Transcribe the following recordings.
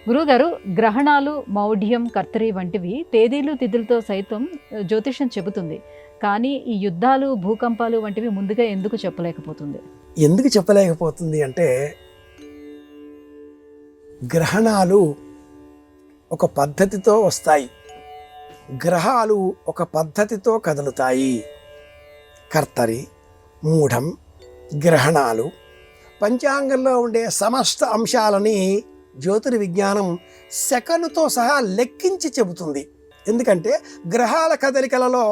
గురువుగారు, గ్రహణాలు, మౌఢ్యం, కర్తరి వంటివి తేదీలు, తిథులతో సైతం జ్యోతిష్యం చెబుతుంది. కానీ ఈ యుద్ధాలు, భూకంపాలు వంటివి ముందుగా ఎందుకు చెప్పలేకపోతుంది? ఎందుకు చెప్పలేకపోతుంది అంటే, గ్రహణాలు ఒక పద్ధతితో వస్తాయి, గ్రహాలు ఒక పద్ధతితో కదులుతాయి. కర్తరి, మూఢం, గ్రహణాలు పంచాంగంలో ఉండే సమస్త అంశాలని జ్యోతిర్విజ్ఞానం సెకనుతో సహా లెక్కించి చెబుతుంది. ఎందుకంటే గ్రహాల కదలికలలో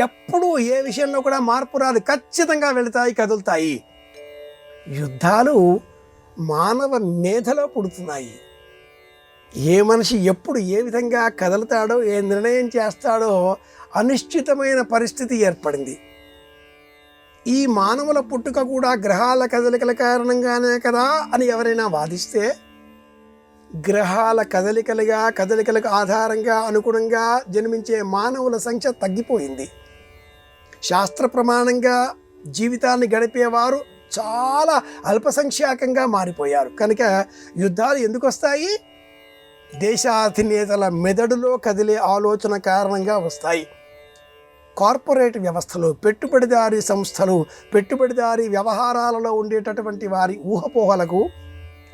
ఎప్పుడూ ఏ విషయంలో కూడా మార్పు రాదు, ఖచ్చితంగా వెళుతాయి, కదులుతాయి. యుద్ధాలు మానవ మేధలో పుడుతున్నాయి. ఏ మనిషి ఎప్పుడు ఏ విధంగా కదులుతాడో, ఏ నిర్ణయం చేస్తాడో అనిశ్చితమైన పరిస్థితి ఏర్పడింది. ఈ మానవుల పుట్టుక కూడా గ్రహాల కదలికల కారణంగానే కదా అని ఎవరైనా వాదిస్తే, గ్రహాల కదలికలకు ఆధారంగా అనుగుణంగా జన్మించే మానవుల సంఖ్య తగ్గిపోయింది. శాస్త్ర ప్రమాణంగా జీవితాన్ని గడిపేవారు చాలా అల్పసంఖ్యాకంగా మారిపోయారు. కనుక యుద్ధాలు ఎందుకు వస్తాయి? దేశాధినేతల మెదడులో కదిలే ఆలోచన కారణంగా వస్తాయి. కార్పొరేట్ వ్యవస్థలు, పెట్టుబడిదారీ సంస్థలు, పెట్టుబడిదారీ వ్యవహారాలలో ఉండేటటువంటి వారి ఊహపోహలకు,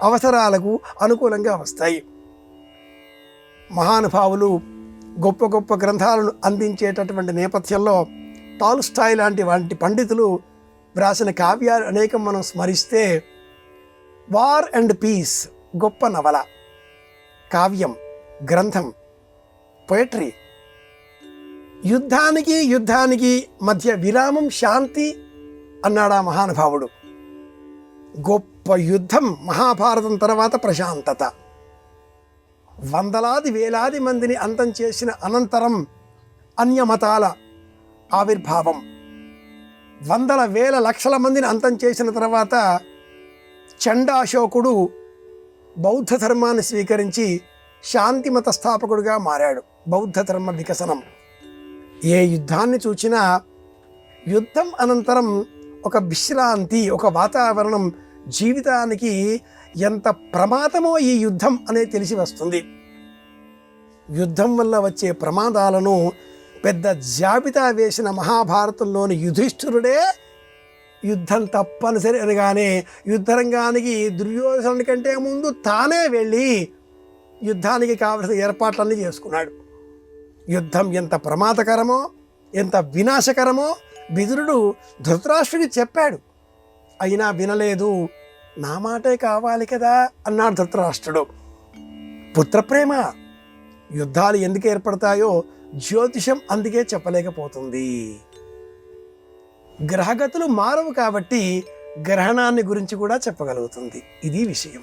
అవసరాలకు అనుకూలంగా వస్తాయి. మహానుభావులు గొప్ప గొప్ప గ్రంథాలను అందించేటటువంటి నేపథ్యంలో టాల్స్టాయ్ వంటి పండితులు వ్రాసిన కావ్యాలు అనేకం మనం స్మరిస్తే, వార్ అండ్ పీస్ గొప్ప నవల, కావ్యం, గ్రంథం, పొయట్రీ. యుద్ధానికి మధ్య విరామం శాంతి అన్నాడా మహానుభావుడు. గొప్ప యుద్ధం మహాభారతం తర్వాత ప్రశాంతత. వందలాది వేలాది మందిని అంతం చేసిన అనంతరం అన్యమతాల ఆవిర్భావం. వందల వేల లక్షల మందిని అంతం చేసిన తర్వాత చండాశోకుడు బౌద్ధ ధర్మాన్ని స్వీకరించి శాంతిమత స్థాపకుడిగా మారాడు. బౌద్ధ ధర్మ వికసనం. ఏ యుద్ధాన్ని చూచినా యుద్ధం అనంతరం ఒక విశ్రాంతి, ఒక వాతావరణం, జీవితానికి ఎంత ప్రమాదమో ఈ యుద్ధం అనేది తెలిసి వస్తుంది. యుద్ధం వల్ల వచ్చే ప్రమాదాలను పెద్ద జాబితా వేసిన మహాభారతంలోని యుధిష్ఠిరుడే యుద్ధం తప్పనిసరి అనగానే యుద్ధరంగానికి దుర్యోధనుడి కంటే ముందు తానే వెళ్ళి యుద్ధానికి కావలసిన ఏర్పాట్లన్నీ చేసుకున్నాడు. యుద్ధం ఎంత ప్రమాదకరమో, ఎంత వినాశకరమో విదురుడు ధృతరాష్ట్రుడికి చెప్పాడు. అయినా వినలేదు. నా మాటే కావాలి కదా అన్నాడు ధృతరాష్ట్రుడు. పుత్రప్రేమ. యుద్ధాలు ఎందుకు ఏర్పడతాయో జ్యోతిషం అందుకే చెప్పలేకపోతుంది. గ్రహగతులు మారవు కాబట్టి గ్రహణాన్ని గురించి కూడా చెప్పగలుగుతుంది. ఇది విషయం.